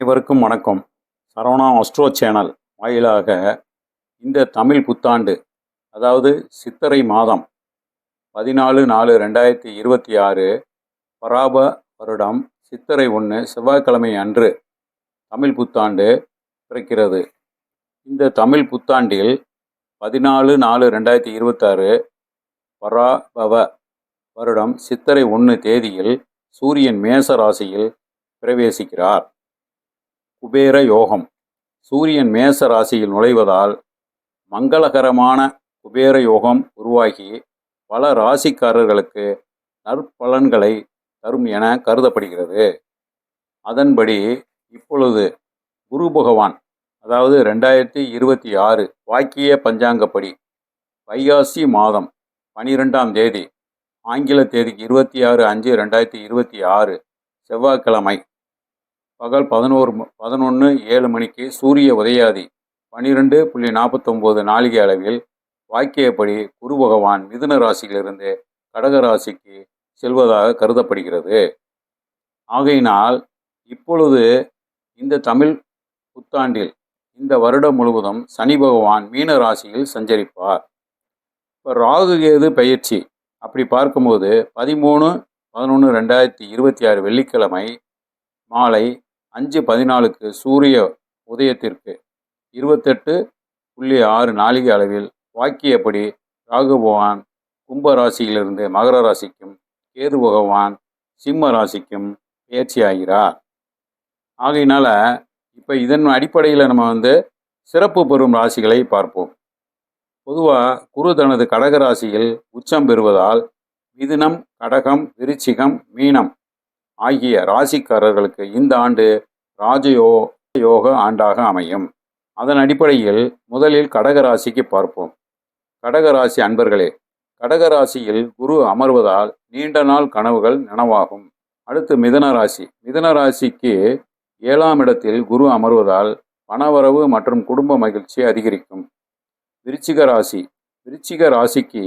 அனைவருக்கும் வணக்கம். Saravana astro channel வாயிலாக இந்த தமிழ் புத்தாண்டு, அதாவது சித்திரை மாதம் 14/4/2026 பராப வருடம் சித்திரை 1 செவ்வாய்க்கிழமை அன்று தமிழ் புத்தாண்டு பிறக்கிறது. இந்த தமிழ் புத்தாண்டில் 14/4/2026 பராபவ வருடம் சித்திரை 1 தேதியில் சூரியன் மேச ராசியில் பிரவேசிக்கிறார். குபேர யோகம். சூரியன் மேச ராசியில் நுழைவதால் மங்களகரமான குபேர யோகம் உருவாகி பல ராசிக்காரர்களுக்கு நற்பலன்களை தரும் என கருதப்படுகிறது. அதன்படி இப்பொழுது குரு பகவான், அதாவது 2026 வாக்கிய பஞ்சாங்கப்படி வைகாசி மாதம் 12ஆம் தேதி, ஆங்கில தேதிக்கு 26/5/2026 செவ்வாய்க்கிழமை பகல் 11:07 மணிக்கு சூரிய உதயாதி 12:49 நாழிகை அளவில் வாக்கியப்படி குரு பகவான் மிதுன ராசியிலிருந்து கடக ராசிக்கு செல்வதாக கருதப்படுகிறது. ஆகையினால் இப்பொழுது இந்த தமிழ் புத்தாண்டில் இந்த வருடம் முழுவதும் சனி பகவான் மீன ராசியில் சஞ்சரிப்பார். இப்போ ராகு கேது பயிற்சி அப்படி பார்க்கும்போது 13/11/2026 வெள்ளிக்கிழமை மாலை 5:14க்கு சூரிய உதயத்திற்கு 28:06 நாழிகை அளவில் வாக்கியப்படி ராகு பகவான் கும்ப ராசியிலிருந்து மகர ராசிக்கும் கேது பகவான் சிம்ம ராசிக்கும் பயிற்சியாகிறார். ஆகையினால இப்போ இதன் அடிப்படையில் நம்ம சிறப்பு பெறும் ராசிகளை பார்ப்போம். பொதுவாக குரு தனது கடக ராசியில் உச்சம் பெறுவதால் மிதுனம், கடகம், விருச்சிகம், மீனம் ஆகிய ராசிக்காரர்களுக்கு இந்த ஆண்டு ராஜயோக ஆண்டாக அமையும். அதன் அடிப்படையில் முதலில் கடக ராசிக்கு பார்ப்போம். கடக ராசி அன்பர்களே, கடக ராசியில் குரு அமர்வதால் நீண்ட நாள் கனவுகள் நனவாகும். அடுத்து மிதுன ராசி. மிதுன ராசிக்கு 7ஆம் இடத்தில் குரு அமர்வதால் பணவரவு மற்றும் குடும்ப மகிழ்ச்சி அதிகரிக்கும். விருச்சிக ராசி. விருச்சிக ராசிக்கு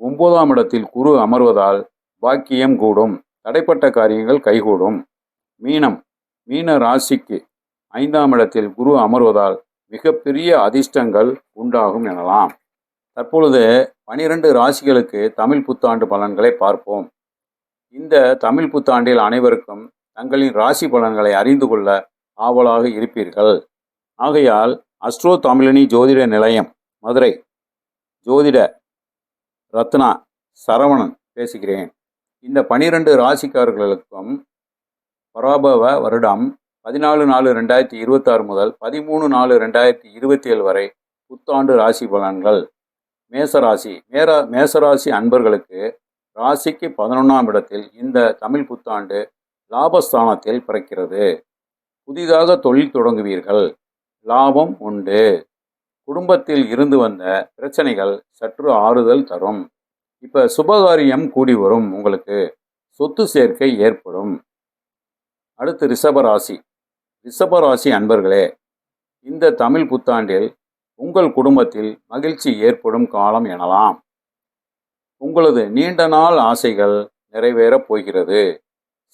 9ஆம் இடத்தில் குரு அமர்வதால் பாக்கியம் கூடும், தடைப்பட்ட காரியங்கள் கைகூடும். மீனம். மீன ராசிக்கு 5ஆம் இடத்தில் குரு அமர்வதால் மிகப்பெரிய அதிர்ஷ்டங்கள் உண்டாகும் எனலாம். தற்பொழுது 12 ராசிகளுக்கு தமிழ் புத்தாண்டு பலன்களை பார்ப்போம். இந்த தமிழ் புத்தாண்டில் அனைவருக்கும் தங்களின் ராசி பலன்களை அறிந்து கொள்ள ஆவலாக இருப்பீர்கள். ஆகையால் அஸ்ட்ரோ தமிழினி ஜோதிட நிலையம் மதுரை ஜோதிட ரத்னா சரவணன் பேசுகிறேன். இந்த 12 ராசிக்காரர்களுக்கும் பராபவ வருடம் 14/4/2026 முதல் 13/4/2027 வரை புத்தாண்டு ராசி பலன்கள். மேசராசி. மேசராசி அன்பர்களுக்கு ராசிக்கு 11ஆம் இடத்தில் இந்த தமிழ் புத்தாண்டு லாபஸ்தானத்தில் பிறக்கிறது. புதிதாக தொழில் தொடங்குவீர்கள், லாபம் உண்டு. குடும்பத்தில் இருந்து வந்த பிரச்சனைகள் சற்று ஆறுதல் தரும். இப்போ சுபகாரியம் கூடி வரும், உங்களுக்கு சொத்து சேர்க்கை ஏற்படும். அடுத்து ரிஷபராசி. ரிஷபராசி அன்பர்களே, இந்த தமிழ் புத்தாண்டில் உங்கள் குடும்பத்தில் மகிழ்ச்சி ஏற்படும் காலம் எனலாம். உங்களது நீண்ட நாள் ஆசைகள் நிறைவேறப் போகிறது.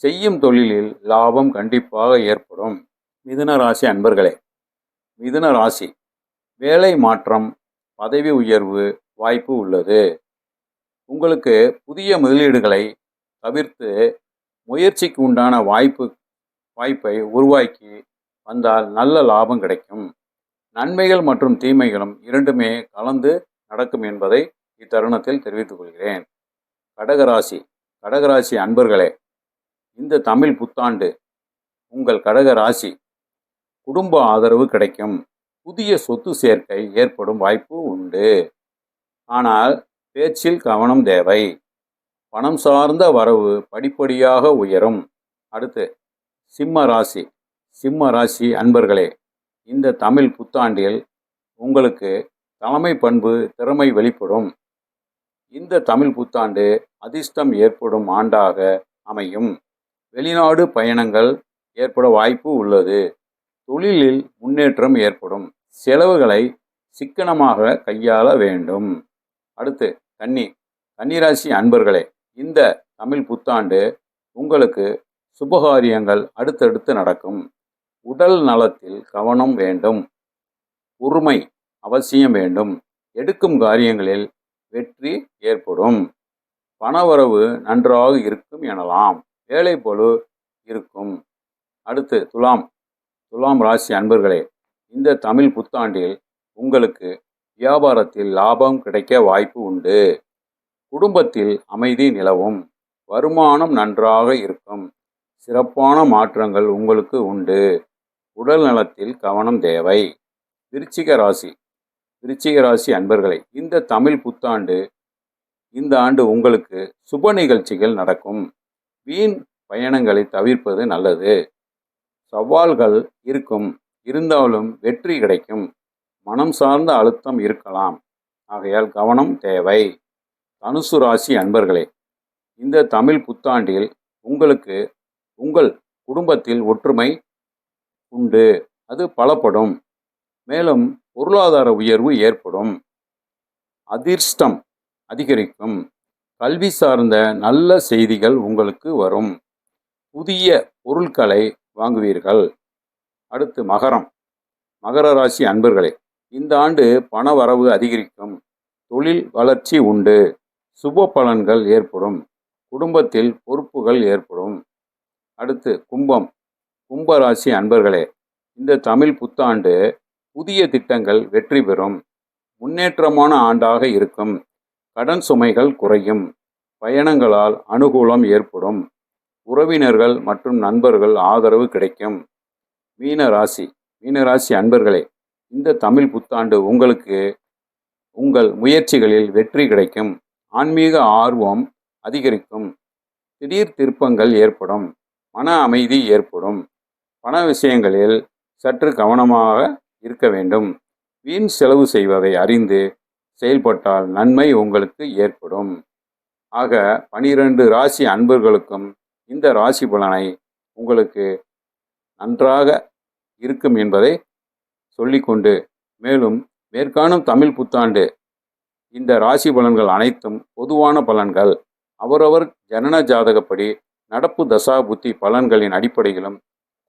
செய்யும் தொழிலில் லாபம் கண்டிப்பாக ஏற்படும். மிதுன ராசி அன்பர்களே, மிதுன ராசி வேலை மாற்றம், பதவி உயர்வு வாய்ப்பு உள்ளது. உங்களுக்கு புதிய முதலீடுகளை தவிர்த்து முயற்சிக்கு உண்டான வாய்ப்பை உருவாக்கி வந்தால் நல்ல லாபம் கிடைக்கும். நன்மைகள் மற்றும் தீமைகளும் இரண்டுமே கலந்து நடக்கும் என்பதை இத்தருணத்தில் தெரிவித்துக் கொள்கிறேன். கடகராசி. கடகராசி அன்பர்களே, இந்த தமிழ் புத்தாண்டு உங்கள் கடகராசி குடும்ப ஆதரவு கிடைக்கும். புதிய சொத்து சேர்க்கை ஏற்படும் வாய்ப்பு உண்டு. ஆனால் பேச்சில் கவனம் தேவை. பணம் சார்ந்த வரவு படிப்படியாக உயரும். அடுத்து சிம்ம ராசி. சிம்ம ராசி அன்பர்களே, இந்த தமிழ் புத்தாண்டில் உங்களுக்கு தலைமை பண்பு, திறமை வெளிப்படும். இந்த தமிழ் புத்தாண்டு அதிர்ஷ்டம் ஏற்படும் ஆண்டாக அமையும். வெளிநாடு பயணங்கள் ஏற்பட வாய்ப்பு உள்ளது. தொழிலில் முன்னேற்றம் ஏற்படும். செலவுகளை சிக்கனமாக கையாள வேண்டும். அடுத்து கன்னிராசி அன்பர்களே, இந்த தமிழ் புத்தாண்டு உங்களுக்கு சுபகாரியங்கள் அடுத்தடுத்து நடக்கும். உடல் நலத்தில் கவனம் வேண்டும். பொறுமை அவசியம் வேண்டும். எடுக்கும் காரியங்களில் வெற்றி ஏற்படும். பணவரவு நன்றாக இருக்கும் எனலாம். வேலை பளு இருக்கும். அடுத்து துலாம் ராசி அன்பர்களே, இந்த தமிழ் புத்தாண்டில் உங்களுக்கு வியாபாரத்தில் லாபம் கிடைக்க வாய்ப்பு உண்டு. குடும்பத்தில் அமைதி நிலவும். வருமானம் நன்றாக இருக்கும். சிறப்பான மாற்றங்கள் உங்களுக்கு உண்டு. உடல் நலத்தில் கவனம் தேவை. விருச்சிக ராசி அன்பர்களே, இந்த தமிழ் புத்தாண்டு இந்த ஆண்டு உங்களுக்கு சுப நிகழ்ச்சிகள் நடக்கும். வீண் பயணங்களை தவிர்ப்பது நல்லது. சவால்கள் இருக்கும், இருந்தாலும் வெற்றி கிடைக்கும். மனம் சார்ந்த அழுத்தம் இருக்கலாம், ஆகையால் கவனம் தேவை. தனுசு ராசி அன்பர்களே, இந்த தமிழ் புத்தாண்டில் உங்களுக்கு உங்கள் குடும்பத்தில் ஒற்றுமை உண்டு, அது பலப்படும். மேலும் பொருளாதார உயர்வு ஏற்படும். அதிர்ஷ்டம் அதிகரிக்கும். கல்வி சார்ந்த நல்ல செய்திகள் உங்களுக்கு வரும். புதிய பொருட்களை வாங்குவீர்கள். அடுத்து மகர ராசி அன்பர்களே, இந்த ஆண்டு பண வரவு அதிகரிக்கும். தொழில் வளர்ச்சி உண்டு. சுப பலன்கள் ஏற்படும். குடும்பத்தில் பொறுப்புகள் ஏற்படும். அடுத்து கும்பராசி அன்பர்களே, இந்த தமிழ் புத்தாண்டு புதிய திட்டங்கள் வெற்றி பெறும். முன்னேற்றமான ஆண்டாக இருக்கும். கடன் சுமைகள் குறையும். பயணங்களால் அனுகூலம் ஏற்படும். உறவினர்கள் மற்றும் நண்பர்கள் ஆதரவு கிடைக்கும். மீனராசி அன்பர்களே, இந்த தமிழ் புத்தாண்டு உங்களுக்கு உங்கள் முயற்சிகளில் வெற்றி கிடைக்கும். ஆன்மீக ஆர்வம் அதிகரிக்கும். திடீர் திருப்பங்கள் ஏற்படும். மன அமைதி ஏற்படும். பண விஷயங்களில் சற்று கவனமாக இருக்க வேண்டும். வீண் செலவு செய்வதை அறிந்து செயல்பட்டால் நன்மை உங்களுக்கு ஏற்படும். ஆக 12 ராசி அன்பர்களுக்கும் இந்த ராசி பலனை உங்களுக்கு நன்றாக இருக்கும் என்பதை சொல்லிக்கொண்டு, மேலும் மேற்காணும் தமிழ் புத்தாண்டு இந்த ராசி பலன்கள் அனைத்தும் பொதுவான பலன்கள். அவரவர் ஜனன ஜாதகப்படி நடப்பு தசா புத்தி பலன்களின் அடிப்படையிலும்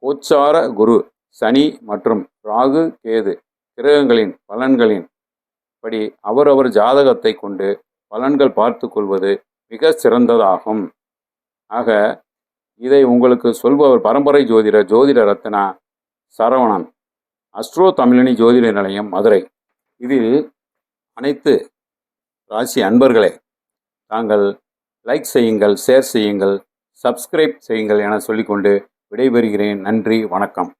கோச்சார குரு சனி மற்றும் ராகு கேது கிரகங்களின் பலன்களின் படி அவரவர் ஜாதகத்தை கொண்டு பலன்கள் பார்த்து கொள்வது மிக சிறந்ததாகும். ஆக இதை உங்களுக்கு சொல்பவர் பரம்பரை ஜோதிட ரத்னா சரவணன், அஸ்ட்ரோ தமிழினி ஜோதிட நிலையம், மதுரை. இதில் அனைத்து ராசி அன்பர்களே, தாங்கள் லைக் செய்யுங்கள், ஷேர் செய்யுங்கள், சப்ஸ்கிரைப் செய்யுங்கள் என சொல்லிக்கொண்டு விடைபெறுகிறேன். நன்றி, வணக்கம்.